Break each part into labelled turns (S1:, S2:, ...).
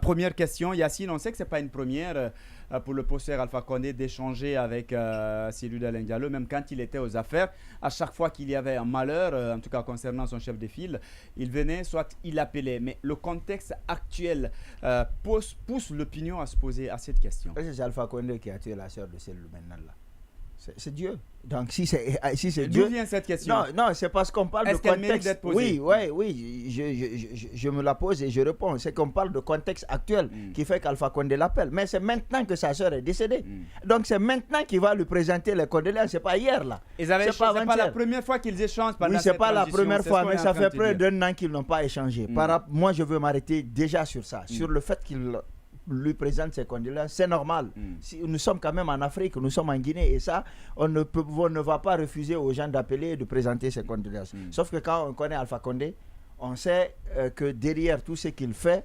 S1: première question, Yacine, on sait que ce n'est pas une première pour le professeur Alpha Condé d'échanger avec Cellou Dalein Diallo, même quand il était aux affaires. À chaque fois qu'il y avait un malheur, en tout cas concernant son chef de file, il venait, soit il appelait. Mais le contexte actuel pousse l'opinion à se poser à cette question.
S2: C'est Alpha Condé qui a tué la sœur de Cellou maintenant là. C'est Dieu. Donc si c'est Dieu.
S1: D'où vient cette question?
S2: Non, c'est parce qu'on parle de contexte. Oui, je me la pose et je réponds. C'est qu'on parle de contexte actuel qui fait qu'Alpha Condé l'appelle. Mais c'est maintenant que sa sœur est décédée. Donc c'est maintenant qu'il va lui présenter les condoléances. C'est pas hier là.
S1: C'est pas la première fois qu'ils échangent.
S2: Oui, c'est pas la première fois, mais ça fait près d'1 an qu'ils n'ont pas échangé. Moi, je veux m'arrêter déjà sur ça, sur le fait qu'il lui présente ses condoléances, c'est normal. Nous sommes quand même en Afrique, nous sommes en Guinée et ça, on ne va pas refuser aux gens d'appeler et de présenter ses condoléances. Sauf que quand on connaît Alpha Condé, on sait que derrière tout ce qu'il fait,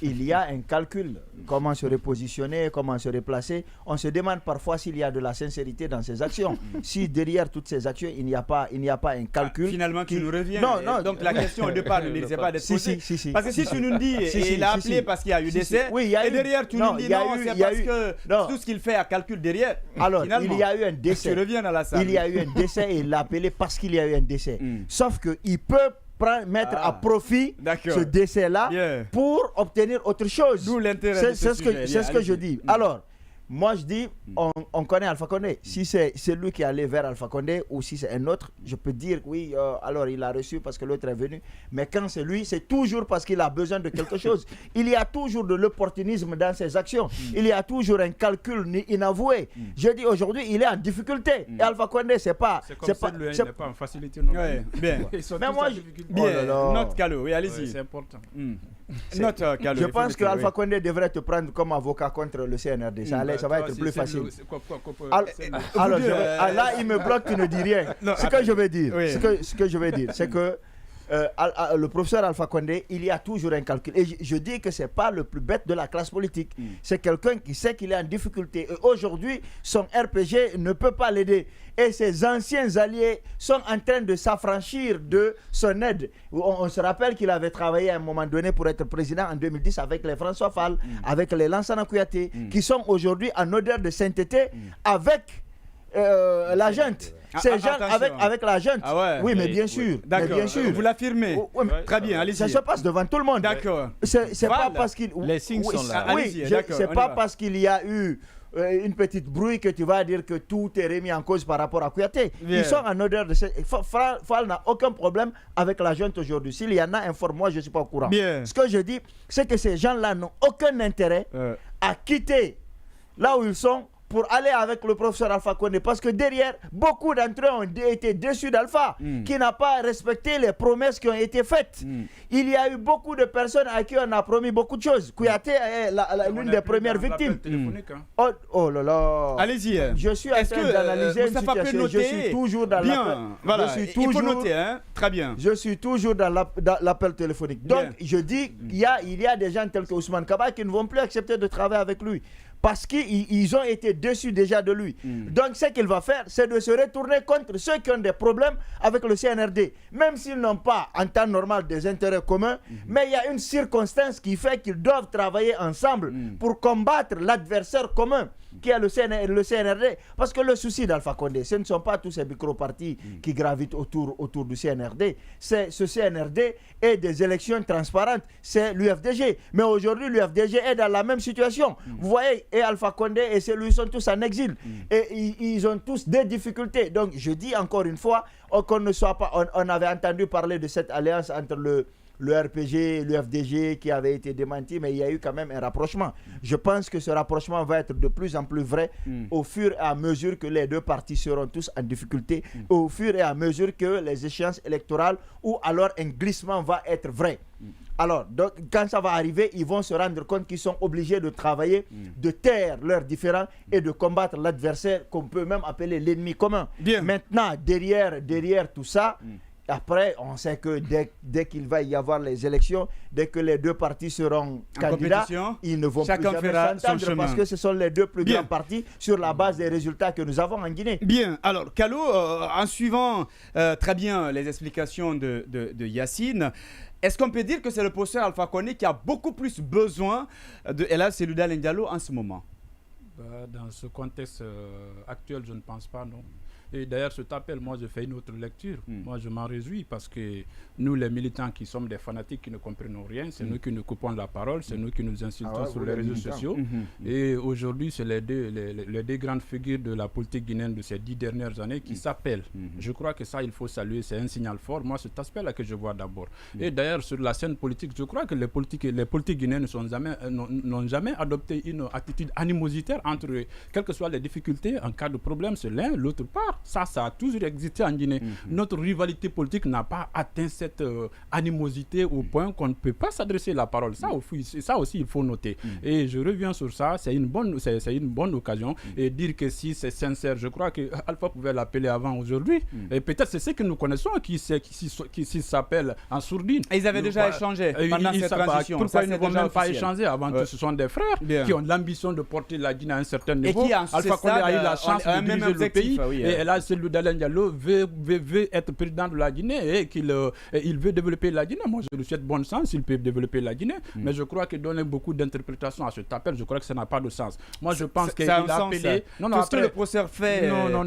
S2: il y a un calcul, comment se repositionner, comment se replacer. On se demande parfois s'il y a de la sincérité dans ses actions. Si derrière toutes ces actions, il n'y a pas un calcul.
S1: Finalement, qui nous revient.
S2: Non.
S1: Donc la question au départ ne méritait pas d'être posée.
S2: Si.
S1: Parce que si tu nous dis, il a appelé parce qu'il y a eu décès, et derrière tu nous dis non, c'est parce que tout ce qu'il fait a calcul derrière.
S2: Alors, il y a eu un décès.
S1: Tu reviens dans la salle.
S2: Il y a eu un décès et il l'a appelé parce qu'il y a eu un décès. Sauf qu'il peut mettre à profit ce décès-là pour obtenir autre chose.
S1: D'où l'intérêt de ce sujet.
S2: C'est ce que je dis. Alors, moi je dis, on connaît Alpha Condé. Si c'est lui qui est allé vers Alpha Condé ou si c'est un autre, je peux dire oui, alors il a reçu parce que l'autre est venu. Mais quand c'est lui, c'est toujours parce qu'il a besoin de quelque chose. Il y a toujours de l'opportunisme dans ses actions. Il y a toujours un calcul inavoué. Je dis aujourd'hui, il est en difficulté. Et Alpha Condé, c'est pas...
S3: C'est comme ça, il n'est pas en facilité. Non.
S1: Bien.
S2: Mais moi,
S1: Note Kalo, oui, allez-y.
S3: C'est important.
S2: Je pense que Alpha Condé devrait te prendre comme avocat contre le CNRD. Ça va être plus facile. Alors, là, il me bloque, tu ne dis rien. Ce que je veux dire, c'est que le professeur Alpha Condé, il y a toujours un calcul. Et je dis que ce n'est pas le plus bête de la classe politique. C'est quelqu'un qui sait qu'il est en difficulté. Et aujourd'hui, son RPG ne peut pas l'aider. Et ses anciens alliés sont en train de s'affranchir de son aide. On se rappelle qu'il avait travaillé à un moment donné pour être président en 2010 avec les François Fall, avec les Lansana Kouyaté, qui sont aujourd'hui en odeur de sainteté avec la junte. Ces gens avec la junte. Oui, mais bien sûr.
S1: D'accord. Vous l'affirmez. Très bien, allez-y.
S2: Ça se passe devant tout le monde.
S1: D'accord.
S2: C'est pas parce qu'il...
S3: Les signes sont là.
S2: Oui, c'est pas parce qu'il y a eu une petite brouille que tu vas dire que tout est remis en cause par rapport à Kouyaté. Ils sont en odeur de... Fall n'a aucun problème avec la junte aujourd'hui. S'il y en a, informe-moi, je ne suis pas au courant. Ce que je dis, c'est que ces gens-là n'ont aucun intérêt à quitter là où ils sont pour aller avec le professeur Alpha Condé. Parce que derrière, beaucoup d'entre eux ont été déçus d'Alpha, qui n'a pas respecté les promesses qui ont été faites. Il y a eu beaucoup de personnes à qui on a promis beaucoup de choses. Kouyaté est l'une des premières victimes. Oh là là.
S1: Allez-y.
S2: Je suis en train d'analyser une situation. Je suis toujours dans l'appel.
S1: Voilà. Il faut noter, hein. Très bien.
S2: Je suis toujours dans l'appel téléphonique. Donc, je dis, il y a des gens tels que Ousmane Kaba qui ne vont plus accepter de travailler avec lui. Parce qu'ils ont été déçus déjà de lui. Donc ce qu'il va faire, c'est de se retourner contre ceux qui ont des problèmes avec le CNRD. Même s'ils n'ont pas en temps normal des intérêts communs, mais il y a une circonstance qui fait qu'ils doivent travailler ensemble pour combattre l'adversaire commun qui est le CNRD. Parce que le souci d'Alpha Condé, ce ne sont pas tous ces micro-partis qui gravitent autour du CNRD. Ce CNRD et des élections transparentes. C'est l'UFDG. Mais aujourd'hui, l'UFDG est dans la même situation. Vous voyez, et Alpha Condé et celui sont tous en exil. Et ils ont tous des difficultés. Donc, je dis encore une fois, qu'on ne soit pas... On avait entendu parler de cette alliance entre le RPG et l'UFDG qui avait été démenti, mais il y a eu quand même un rapprochement. Je pense que ce rapprochement va être de plus en plus vrai au fur et à mesure que les deux partis seront tous en difficulté, au fur et à mesure que les échéances électorales ou alors un glissement va être vrai. Alors, donc, quand ça va arriver, ils vont se rendre compte qu'ils sont obligés de travailler, de taire leurs différends et de combattre l'adversaire qu'on peut même appeler l'ennemi commun. Maintenant, derrière tout ça, Après, on sait que dès qu'il va y avoir les élections, dès que les deux partis seront candidats, ils ne vont plus jamais s'entendre parce que ce sont les deux plus grands partis sur la base des résultats que nous avons en Guinée.
S1: Bien, alors Kalo, en suivant très bien les explications de Yacine, est-ce qu'on peut dire que c'est le professeur Alpha Condé qui a beaucoup plus besoin de Elhadji Selouda Alain Diallo en ce moment?
S3: Dans ce contexte actuel, je ne pense pas, non. Et d'ailleurs, cet appel, moi, je fais une autre lecture. Moi, je m'en réjouis parce que nous, les militants qui sommes des fanatiques qui ne comprenons rien, c'est nous qui nous coupons la parole, c'est nous qui nous insultons sur les réseaux sociaux. Et aujourd'hui, c'est les deux grandes figures de la politique guinéenne de ces 10 dernières années qui s'appellent. Je crois que ça, il faut saluer, c'est un signal fort. Moi, cet aspect-là que je vois d'abord. Et d'ailleurs, sur la scène politique, je crois que les politiques guinéennes n'ont jamais adopté une attitude animositaire entre eux. Quelles que soient les difficultés, en cas de problème, c'est l'un, l'autre part. Ça a toujours existé en Guinée. Notre rivalité politique n'a pas atteint cette animosité au point qu'on ne peut pas s'adresser la parole. Ça aussi, il faut noter. Et je reviens sur ça, c'est une bonne occasion. Et dire que si c'est sincère, je crois que Alpha pouvait l'appeler avant aujourd'hui. Et peut-être c'est ce que nous connaissons qui s'appelle en sourdine.
S1: Et ils avaient déjà échangé pendant cette transition.
S3: Pourquoi ils ne vont même pas échanger avant que ce sont des frères qui ont l'ambition de porter la Guinée à un certain niveau.
S1: Et qui,
S3: Alpha Condé a eu la chance de diriger le pays. Et Elhadji Selouda Alain Diallo veut être président de la Guinée et qu'il veut développer la Guinée. Moi, je lui souhaite bon sens, il peut développer la Guinée. Mais je crois que donner beaucoup d'interprétations à cet appel, je crois que ça n'a pas de sens. Moi, je pense qu'il a appelé...
S1: Non, tout ce que le professeur fait...
S3: Non.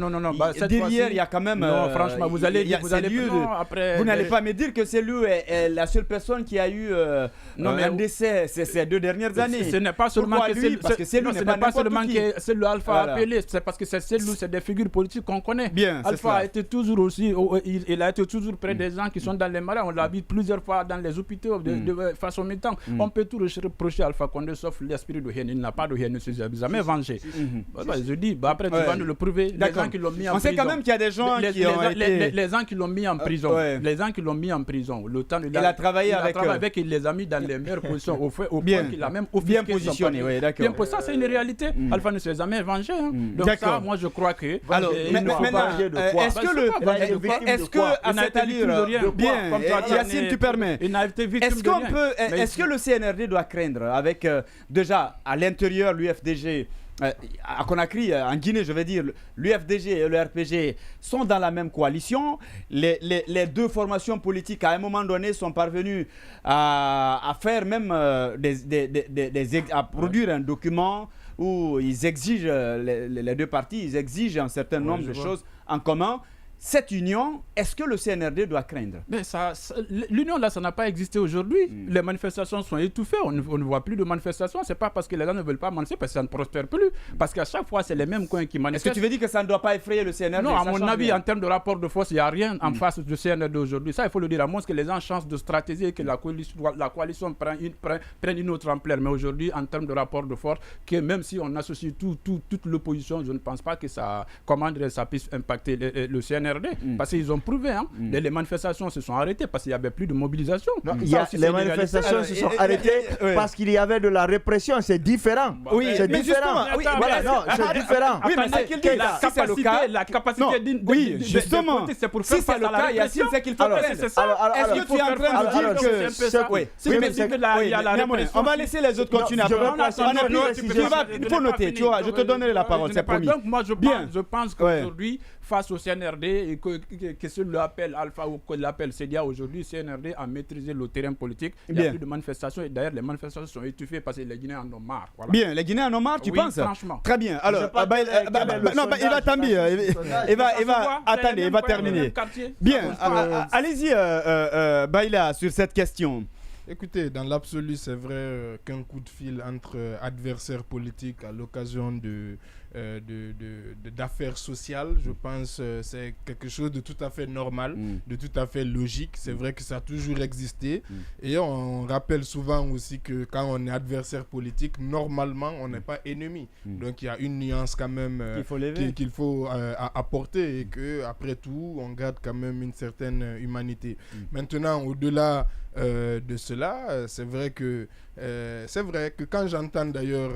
S1: Derrière, il y a quand même...
S3: Non, franchement, vous allez
S1: vous n'allez pas me dire que c'est lui est la seule personne qui a eu un décès ces 2 dernières années.
S3: Ce n'est pas seulement que
S1: lui, parce que c'est lui,
S3: ce n'est pas seulement que c'est le Alpha appelé, c'est parce que c'est des figures politiques qu'on connaît.
S1: Bien,
S3: Alpha a été toujours aussi, il a été toujours près des gens qui sont dans les marais. On l'a vu plusieurs fois dans les hôpitaux de façon mi-temps. On peut tout reprocher à Alpha Condé sauf l'esprit de haine. Il n'a pas de haine, il ne s'est jamais vengé. Je dis, après tu vas nous le prouver. Les gens qui l'ont mis en prison.
S1: On sait quand même qu'il y a des gens qui ont été...
S3: Les gens qui l'ont mis en prison. Les gens qui l'ont mis en prison.
S1: Il a travaillé avec eux.
S3: Il les a mis dans les meilleures positions. Au point qu'il a même
S1: bien positionné.
S3: Bien pour ça, c'est une réalité. Alpha ne s'est jamais vengé. Donc ça, moi je crois que...
S1: Alors, maintenant, est-ce que à cette allure, bien, Yacine, tu permets, est-ce que le CNRD doit craindre avec déjà à l'intérieur l'UFDG, à Conakry, en Guinée, je veux dire, l'UFDG et le RPG sont dans la même coalition. Les deux formations politiques, à un moment donné, sont parvenues à faire même à produire un document où ils exigent, les deux partis, ils exigent un certain nombre de choses en commun. Cette union, est-ce que le CNRD doit craindre?
S3: Mais l'union là, ça n'a pas existé aujourd'hui. Les manifestations sont étouffées, on ne voit plus de manifestations. C'est pas parce que les gens ne veulent pas manifester, parce que ça ne prospère plus. Parce qu'à chaque fois, c'est les mêmes coins qui manifestent.
S1: Est-ce que tu veux dire que ça ne doit pas effrayer le CNRD?
S3: Non, à mon avis, en termes de rapport de force, il n'y a rien en face du CNRD aujourd'hui. Ça, il faut le dire, à moins que les gens changent de stratégie et que la coalition prenne une autre ampleur. Mais aujourd'hui, en termes de rapport de force, que même si on associe toute l'opposition, je ne pense pas que ça puisse impacter le CNRD. Parce qu'ils ont prouvé, les manifestations se sont arrêtées parce qu'il n'y avait plus de mobilisation.
S2: Les manifestations se sont arrêtées parce qu'il y avait de la répression. C'est différent.
S1: Oui,
S2: c'est différent. C'est différent.
S1: Oui, mais
S3: la capacité
S1: oui, justement.
S3: C'est pour faire face à la répression.
S1: C'est qu'il faut faire. Est-ce que tu es en train de dire que... On va laisser les autres continuer. Il faut noter. Je te donnerai la parole, c'est promis.
S3: Donc moi, je pense qu'aujourd'hui, face au CNRD, et que ce l'appel Alpha ou que l'appel CEDIA aujourd'hui, CNRD a maîtrisé le terrain politique. Il n'y a plus de manifestations et d'ailleurs les manifestations sont étouffées parce que les Guinéens en ont marre. Voilà.
S1: Bien, les Guinéens en ont marre, tu penses?
S3: Franchement.
S1: Très bien. Alors, il va t'embire. Attendez, il va terminer. Bien, allez-y, Baïla, sur cette question.
S4: Écoutez, dans l'absolu, c'est vrai qu'un coup de fil entre adversaires politiques à l'occasion d'affaires sociales, je pense c'est quelque chose de tout à fait normal, de tout à fait logique. C'est vrai que ça a toujours existé. Et on rappelle souvent aussi que quand on est adversaire politique, normalement, on n'est pas ennemi. Donc il y a une nuance quand même qu'il faut apporter et qu'après tout, on garde quand même une certaine humanité. Maintenant, au-delà de cela, c'est vrai que quand j'entends d'ailleurs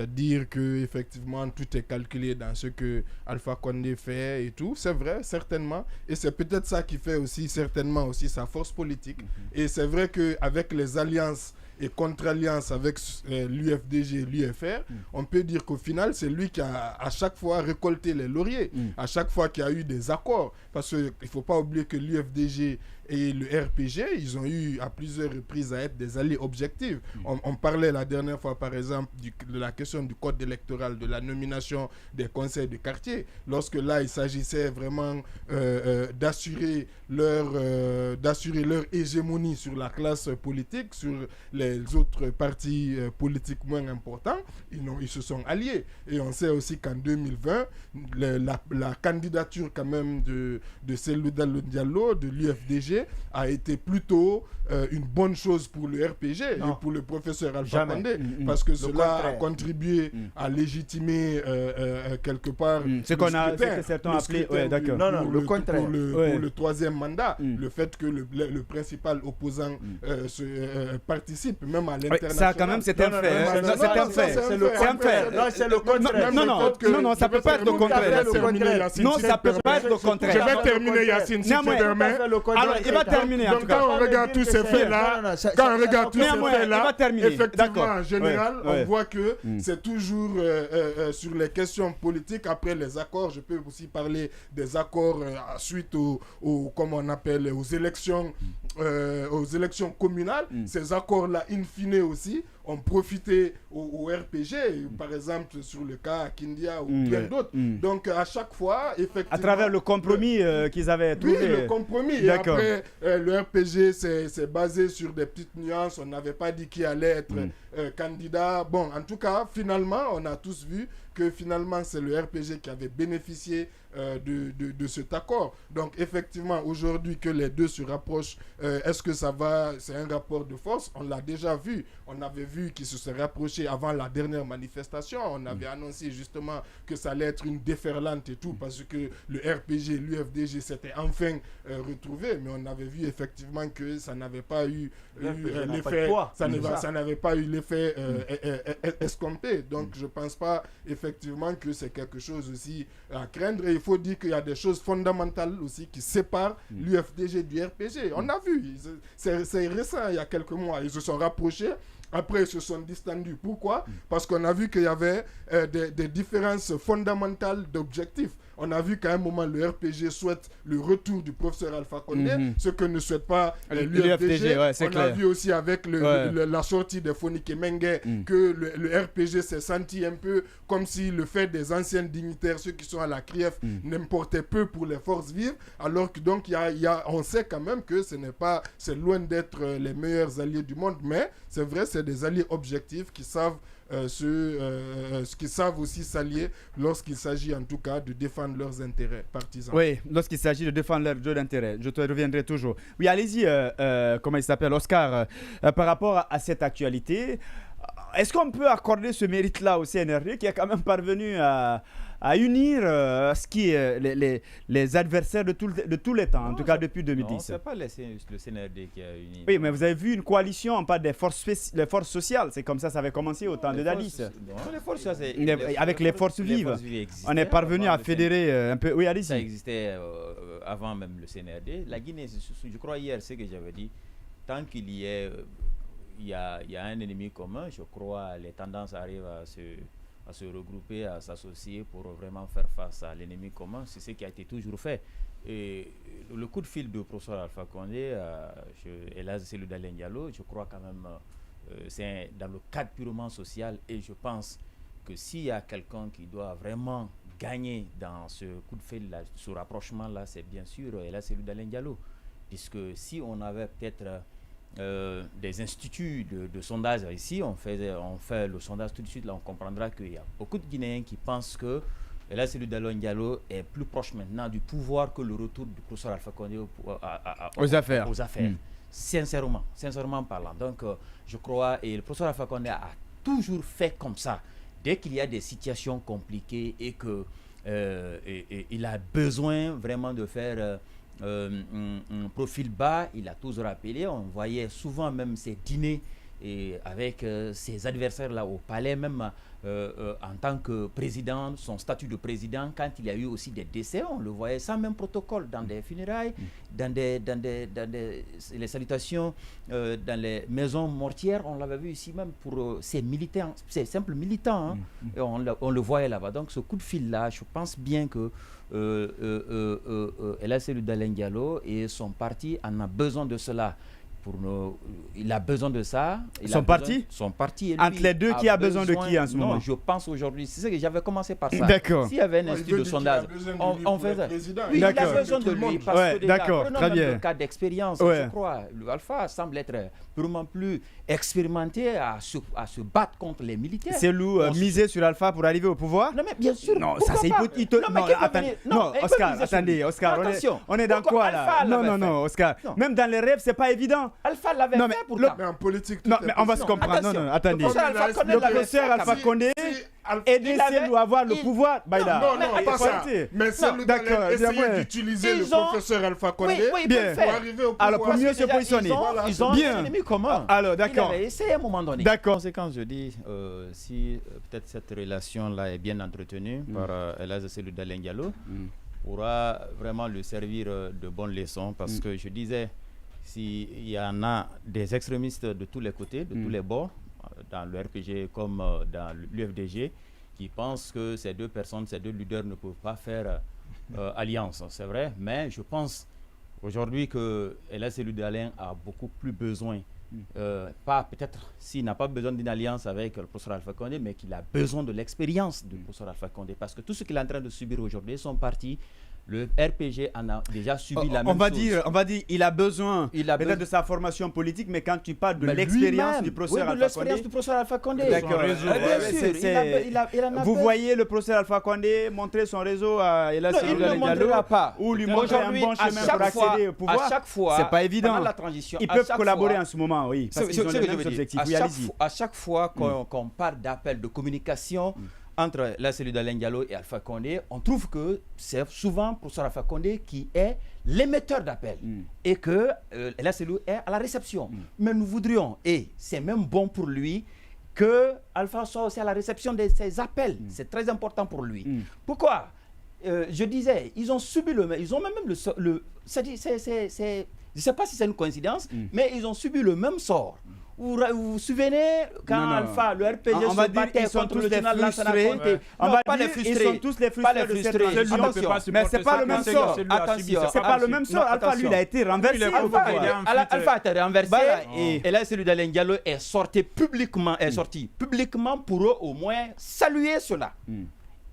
S4: dire que effectivement tout est calculé dans ce que Alpha Condé fait et tout, c'est vrai, certainement, et c'est peut-être ça qui fait aussi certainement aussi sa force politique. Et c'est vrai qu'avec les alliances et contre-alliance avec l'UFDG et l'UFR, on peut dire qu'au final, c'est lui qui a à chaque fois récolté les lauriers, à chaque fois qu'il y a eu des accords. Parce qu'il ne faut pas oublier que l'UFDG et le RPG, ils ont eu à plusieurs reprises à être des alliés objectifs. On parlait la dernière fois, par exemple, de la question du code électoral, de la nomination des conseils de quartier. Lorsque là, il s'agissait vraiment d'assurer leur hégémonie sur la classe politique, sur les autres partis politiques moins importants, ils se sont alliés. Et on sait aussi qu'en 2020, la candidature quand même de Cellou Dalein Diallo, de l'UFDG, a été plutôt une bonne chose pour le RPG et pour le professeur Alpha Condé, parce que cela a contribué à légitimer quelque part
S1: ce que certains appelaient
S4: pour le troisième mandat, le fait que le principal opposant participe même à l'international.
S1: Ça quand même c'est un fait. C'est un fait.
S2: Non, c'est le contraire.
S1: Non, ça peut pas être le contraire. Non, ça peut pas être le contraire.
S4: Je vais terminer, Yacine, si tu permets.
S1: Alors, il va terminer en tout cas.
S4: Quand on regarde tous ces faits-là, effectivement, en général, on voit que c'est toujours sur les questions politiques. Après les accords, je peux aussi parler des accords suite comment on appelle, aux élections communales. Ces accords-là, in fine aussi, ont profité au RPG, par exemple sur le cas Kindia ou bien d'autres. Donc à chaque fois, effectivement...
S1: À travers le compromis qu'ils avaient trouvé.
S4: Oui, le compromis. Et après, le RPG s'est basé sur des petites nuances. On n'avait pas dit qui allait être candidat. Bon, en tout cas, finalement, on a tous vu que finalement, c'est le RPG qui avait bénéficié de cet accord. Donc, effectivement, aujourd'hui que les deux se rapprochent, est-ce que ça va... C'est un rapport de force. On l'a déjà vu. On avait vu qu'ils se seraient rapprochés avant la dernière manifestation. On avait annoncé justement que ça allait être une déferlante et tout, parce que le RPG et l'UFDG s'étaient enfin retrouvés. Mais on avait vu effectivement que ça n'avait pas eu l'effet... Ça n'avait pas eu l'effet escompté. Donc, je ne pense pas effectivement que c'est quelque chose aussi à craindre. Et il faut dire qu'il y a des choses fondamentales aussi qui séparent l'UFDG du RPG. On a vu, c'est récent, il y a quelques mois, ils se sont rapprochés. Après, ils se sont distendus. Pourquoi? Parce qu'on a vu qu'il y avait des différences fondamentales d'objectifs. On a vu qu'à un moment, le RPG souhaite le retour du professeur Alpha Condé, ce que ne souhaite pas l'UFDG. On a vu aussi avec la sortie de Fonike Mengue que le RPG s'est senti un peu comme si le fait des anciens dignitaires, ceux qui sont à la CRIEF, n'importait peu pour les forces vives, alors que donc on sait quand même que c'est loin d'être les meilleurs alliés du monde, mais c'est vrai, c'est des alliés objectifs qui savent qui savent aussi s'allier lorsqu'il s'agit en tout cas de défendre leurs intérêts partisans.
S1: Oui, lorsqu'il s'agit de défendre leurs intérêts. Je te reviendrai toujours. Oui, allez-y, comment il s'appelle, Oscar, par rapport à cette actualité, est-ce qu'on peut accorder ce mérite-là au CNRD qui est quand même parvenu à unir les adversaires de tous les temps, en tout cas depuis 2010?
S5: Non, ce n'est pas le CNRD qui a uni.
S1: Oui, mais vous avez vu une coalition en part des forces sociales. C'est comme ça avait commencé au temps de Dadis. Avec les forces vives. On est parvenu à fédérer un peu. Oui, allez-y.
S5: Ça existait avant même le CNRD. La Guinée, je crois hier, c'est ce que j'avais dit, tant qu'il y a un ennemi commun, je crois les tendances arrivent à se regrouper, à s'associer pour vraiment faire face à l'ennemi commun. C'est ce qui a été toujours fait. Et le coup de fil de professeur Alpha Condé, et là c'est Cellou Dalein Diallo, je crois quand même c'est dans le cadre purement social, et je pense que s'il y a quelqu'un qui doit vraiment gagner dans ce coup de fil-là, ce rapprochement-là, c'est bien sûr et là Cellou Dalein Diallo. Puisque si on avait peut-être des instituts de sondage ici, on fait le sondage tout de suite, là on comprendra qu'il y a beaucoup de Guinéens qui pensent que et là Cellou Dalein Diallo est plus proche maintenant du pouvoir que le retour du professeur Alpha Condé
S1: aux affaires.
S5: Sincèrement parlant. Donc je crois, et le professeur Alpha Condé a toujours fait comme ça. Dès qu'il y a des situations compliquées et que il a besoin vraiment de faire un profil bas, il a toujours appelé. On voyait souvent même ces dîners et avec ses adversaires-là au palais, même en tant que président, son statut de président, quand il y a eu aussi des décès, on le voyait sans même protocole, dans des funérailles, dans les salutations, dans les maisons mortières, on l'avait vu ici même pour ces militants, ces simples militants, hein, et on le voyait là-bas. Donc ce coup de fil-là, je pense bien que Ella Seydou Dalein Diallo et son parti en a besoin de cela. Il a besoin de ça.
S1: Son parti,
S5: et lui,
S1: entre les deux, qui a besoin de qui en ce moment?
S5: Non, je pense aujourd'hui, c'est ce que j'avais commencé par ça.
S1: D'accord.
S5: S'il y avait un institut de sondage, on faisait. Oui, il a besoin de lui. Parce que
S1: d'accord, très bien.
S5: Le cas d'expérience, je crois, Alpha semble être purement plus expérimenté à se battre contre les militaires.
S1: C'est Lou miser sur Alpha pour arriver au pouvoir?
S5: Non, mais bien sûr.
S1: Non, ça c'est hypothétique. Non, Oscar, attendez, Oscar, on est dans quoi là? Non, Oscar. Même dans les rêves, c'est pas évident.
S5: Alpha l'avait fait pourtant.
S4: Mais en politique,
S1: non, mais on va se comprendre. Non, attendez. Le professeur Alpha Condé aider Cellou à avoir le pouvoir.
S4: Non, pas ça. Mais Cellou Dalein essayer d'utiliser le professeur Alpha Condé pour arriver au pouvoir.
S1: Alors, pour mieux se positionner.
S5: Ils ont un ennemi commun.
S1: Alors, d'accord.
S5: Il avait essayé à un moment donné.
S1: D'accord.
S5: Conséquence, je dis, si peut-être cette relation-là est bien entretenue par Ella Seydou Dalein Diallo, pourra vraiment lui servir de bonnes leçons. Parce que je disais, s'il y en a des extrémistes de tous les côtés, de tous les bords, dans le RPG comme dans l'UFDG, qui pensent que ces deux personnes, ces deux leaders ne peuvent pas faire alliance. C'est vrai, mais je pense aujourd'hui que Ella Seydou Dalein a beaucoup plus besoin, pas peut-être s'il n'a pas besoin d'une alliance avec le professeur Alpha Condé, mais qu'il a besoin de l'expérience du professeur Alpha Condé, parce que tout ce qu'il est en train de subir aujourd'hui, son parti, le RPG en a déjà subi la même chose.
S1: On va dire, il a besoin peut-être de sa formation politique, mais quand tu parles de l'expérience du professeur
S5: Alpha Condé.
S1: D'accord. Vous voyez le professeur Alpha Condé montrer son réseau à Ella Seydou Dalein Diallo ou lui montrer un bon chemin pour accéder au pouvoir?
S5: À chaque fois,
S1: c'est pas évident.
S5: la transition,
S1: ils peuvent collaborer en ce moment, oui, parce qu'ils ont les mêmes objectifs.
S5: À chaque fois qu'on parle d'appel de communication entre Ella Seydou Dalein Diallo et Alpha Condé, on trouve que c'est souvent le professeur Alpha Condé qui est l'émetteur d'appel et que Ella Seydou est à la réception. Mais nous voudrions, et c'est même bon pour lui, que Alpha soit aussi à la réception de ces appels. C'est très important pour lui. Pourquoi? Je disais, ils ont subi ils ont même le je ne sais pas si c'est une coïncidence, mais ils ont subi le même sort. Vous vous souvenez quand Alpha, le RPG se battait contre le tribunal Lansana Conté?
S1: On va dire ils sont tous les frustrés de cette transition. Mais c'est pas le même sort. Attention, c'est pas le même sort. Alpha, lui, il a été renversé.
S5: Alpha a été renversé et là, Seydou Dalein Diallo est sorti publiquement pour eux au moins saluer cela.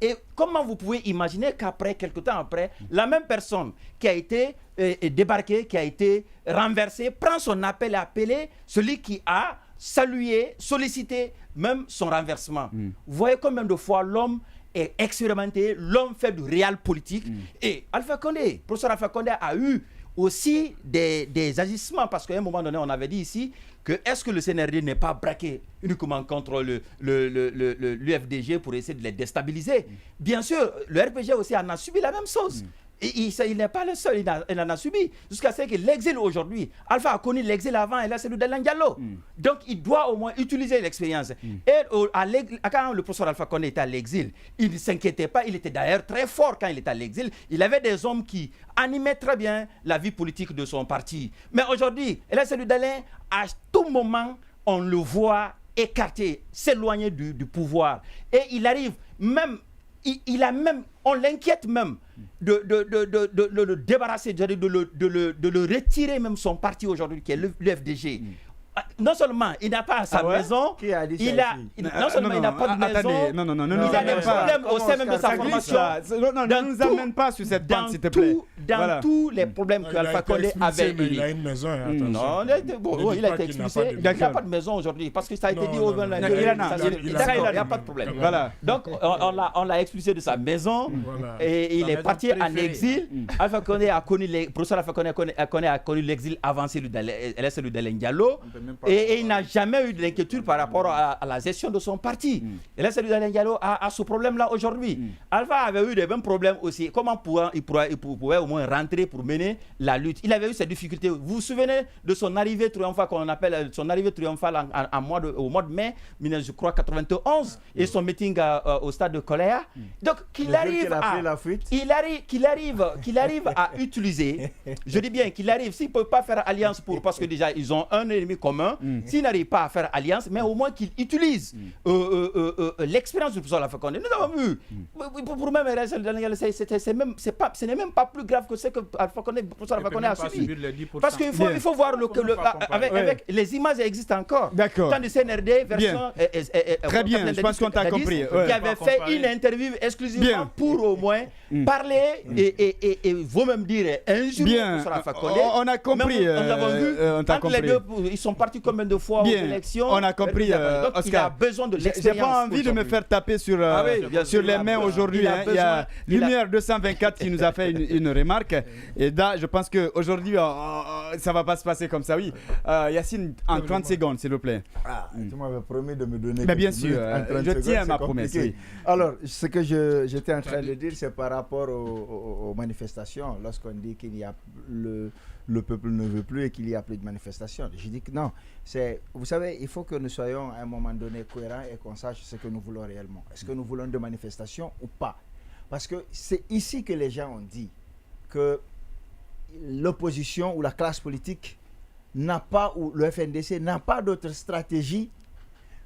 S5: Et comment vous pouvez imaginer qu'après, quelque temps après, la même personne qui a été débarquée, qui a été renversée, prend son appel et appelé celui qui a salué, sollicité même son renversement. Vous voyez combien de fois l'homme est expérimenté, l'homme fait du réel politique. Et Alpha Condé, professeur Alpha Condé a eu aussi des agissements, parce qu'à un moment donné, on avait dit ici que est-ce que le CNRD n'est pas braqué uniquement contre l'UFDG pour essayer de les déstabiliser? Bien sûr, le RPG aussi en a subi la même chose. Il n'est pas le seul, il en a subi. Jusqu'à ce que l'exil aujourd'hui, Alpha a connu l'exil avant Ella Seydou Dalein Diallo. Donc il doit au moins utiliser l'expérience. Et quand le professeur Alpha Condé était à l'exil, il ne s'inquiétait pas, il était d'ailleurs très fort quand il était à l'exil. Il avait des hommes qui animaient très bien la vie politique de son parti. Mais aujourd'hui, Ella Seydou Dalein, à tout moment, on le voit écarté, s'éloigner du pouvoir. Et il arrive même... on l'inquiète même de le débarrasser, de le retirer même son parti aujourd'hui, qui est l'UFDG. Non seulement il n'a pas à sa maison, il n'a pas de maison, il a des problèmes au sein même de sa formation.
S1: Ne nous amène pas sur cette bande, s'il te plaît.
S5: Dans tous les problèmes que Alpha Condé avait eu.
S4: Il a une maison.
S5: Non, il a été expulsé. Il n'a pas de maison aujourd'hui, parce que ça a été dit au gouvernement. Il n'y a pas de problème. Donc on l'a expulsé de sa maison et il est parti en exil. Alpha Condé a connu, professeur Alpha Condé a connu l'exil avant Ella Seydou Dalein Diallo. Et il n'a jamais eu d'inquiétude par rapport à la gestion de son parti. Et là, Cellou Dalein Diallo a ce problème-là aujourd'hui. Alpha avait eu des mêmes problèmes aussi. Comment il pouvait au moins rentrer pour mener la lutte? Il avait eu ces difficultés. Vous vous souvenez de son arrivée triomphale qu'on appelle son arrivée triomphale au mois de mai, je crois 91, et son meeting au stade de Coléa. Donc qu'il arrive à utiliser, je dis bien qu'il arrive, s'il ne peut pas faire alliance parce que déjà ils ont un ennemi commun, s'il n'arrive pas à faire alliance, mais au moins qu'il utilise l'expérience du professeur Alpha Condé. Nous avons vu, pour même ce n'est même pas plus grave que ce que le professeur Alpha Condé a subi. Parce qu'il faut voir avec les images existent encore.
S1: D'accord.
S5: Quand le CNRD version
S1: très bien, je pense qu'on t'a compris.
S5: Qui avait fait une interview exclusivement pour au moins parler et vous-même dire injurier le professeur Alpha Condé.
S1: On a compris.
S5: Nous avons vu, entre les deux, ils sont partis combien de fois aux élections.
S1: On a compris,
S5: donc, il a besoin de l'expérience.
S1: J'ai pas envie de me faire taper sur les mains aujourd'hui. Il y a Lumière 224 qui nous a fait une remarque. Et là, je pense qu'aujourd'hui, ça va pas se passer comme ça. Oui. Yacine, en 30 secondes, s'il vous plaît.
S2: Tu m'avais promis de me donner.
S1: Mais bien sûr, je tiens à ma promesse. Oui.
S2: Alors, ce que j'étais en train de dire, c'est par rapport aux manifestations. Lorsqu'on dit qu'il y a le peuple ne veut plus et qu'il n'y a plus de manifestations. Je dis que non. Vous savez, il faut que nous soyons à un moment donné cohérents et qu'on sache ce que nous voulons réellement. Est-ce que nous voulons de manifestations ou pas? Parce que c'est ici que les gens ont dit que l'opposition ou la classe politique n'a pas, ou le FNDC n'a pas d'autre stratégie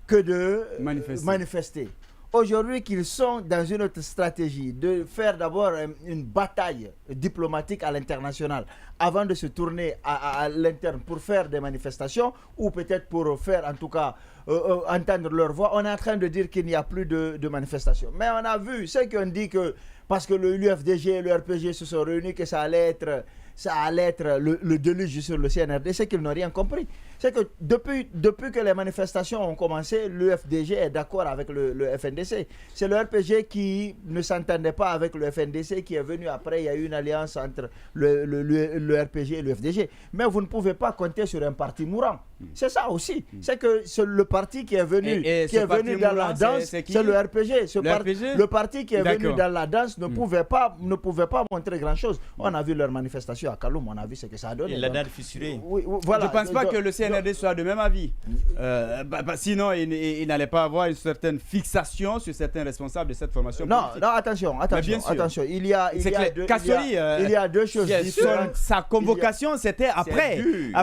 S2: que de manifester. Aujourd'hui, qu'ils sont dans une autre stratégie de faire d'abord une bataille diplomatique à l'international avant de se tourner à l'interne pour faire des manifestations ou peut-être pour faire en tout cas entendre leur voix, on est en train de dire qu'il n'y a plus de manifestations. Mais on a vu ceux qui ont dit que parce que l'UFDG et le RPG se sont réunis que ça allait être le déluge sur le CNRD, c'est qu'ils n'ont rien compris. C'est que depuis que les manifestations ont commencé, l'UFDG est d'accord avec le FNDC. C'est le RPG qui ne s'entendait pas avec le FNDC qui est venu après. Il y a eu une alliance entre le RPG et le FDG. Mais vous ne pouvez pas compter sur un parti mourant. C'est ça aussi. C'est que le parti qui est venu, dans la danse, c'est le RPG. Le parti qui est venu dans la danse ne pouvait pas montrer grand-chose. On a vu leur manifestation à Kaloum, on a vu ce que ça a donné.
S5: Il a d'air fissuré.
S1: Voilà. Je ne pense pas que le CNRD soit de même avis. Sinon, il n'allait pas avoir une certaine fixation sur certains responsables de cette formation politique.
S2: Non, attention. Il y a deux choses différentes.
S1: Sa convocation, c'était après qu'il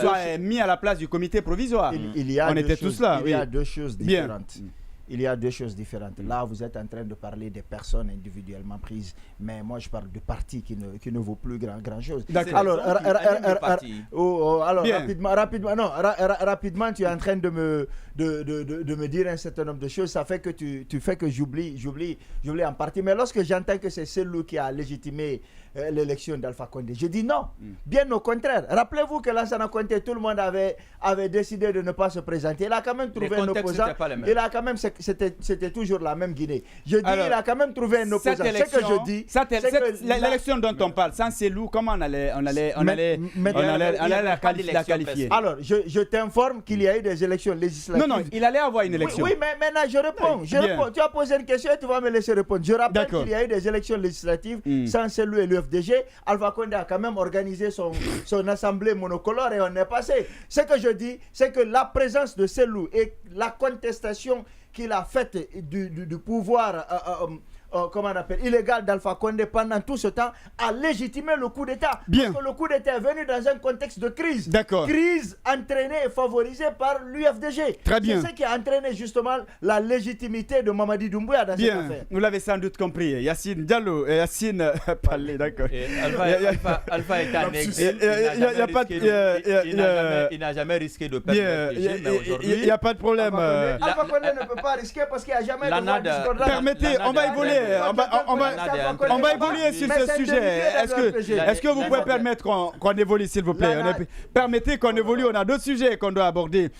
S1: soit mis à la place du comité provisoire. On était tous là.
S2: Il y a deux choses différentes. Il y a deux choses différentes. Là, vous êtes en train de parler des personnes individuellement prises, mais moi, je parle de parti qui ne vaut plus grand-chose.
S1: Alors,
S2: rapidement, tu es en train de me dire un certain nombre de choses. Ça fait que tu fais que j'oublie en partie. Mais lorsque j'entends que c'est celui qui a légitimé l'élection d'Alpha Condé, je dis non. Bien au contraire. Rappelez-vous que Lansana Conté, tout le monde avait décidé de ne pas se présenter. Il a quand même trouvé un opposant. Il a quand même, c'était toujours la même Guinée. Je dis, il a quand même trouvé un opposant. Ce que je dis,
S1: l'élection dont on parle, sans Cellou, comment on allait la qualifier?
S2: Alors, je t'informe qu'il y a eu des élections législatives.
S1: Non, il allait avoir une élection.
S2: Oui, mais maintenant je réponds. Tu as posé une question et tu vas me laisser répondre. Je rappelle qu'il y a eu des élections législatives sans Cellou et l'UFDG. Alpha Condé a quand même organisé son assemblée monocolore et on est passé. Ce que je dis, c'est que la présence de Cellou et la contestation qu'il a faite du pouvoir comment on appelle, illégal d'Alpha Condé pendant tout ce temps a légitimé le coup d'État. Parce que le coup d'État est venu dans un contexte de crise.
S1: D'accord.
S2: Crise entraînée et favorisée par l'UFDG.
S1: Très bien.
S2: C'est ce qui a entraîné justement la légitimité de Mamadi Doumbouya dans cette affaire.
S1: Vous l'avez sans doute compris. Yacine Diallo et Yacine Palé, d'accord.
S5: Alpha est un exil. Il n'a jamais risqué de perdre le PG, mais aujourd'hui...
S1: Il n'y a pas de problème.
S2: Alpha Condé ne peut pas risquer parce qu'il n'y a jamais de voie discordante.
S1: Permettez, on va évoluer. On va évoluer sur ce sujet. Est-ce que vous pouvez permettre qu'on évolue, s'il vous plaît? Permettez qu'on évolue. On a d'autres sujets qu'on doit aborder.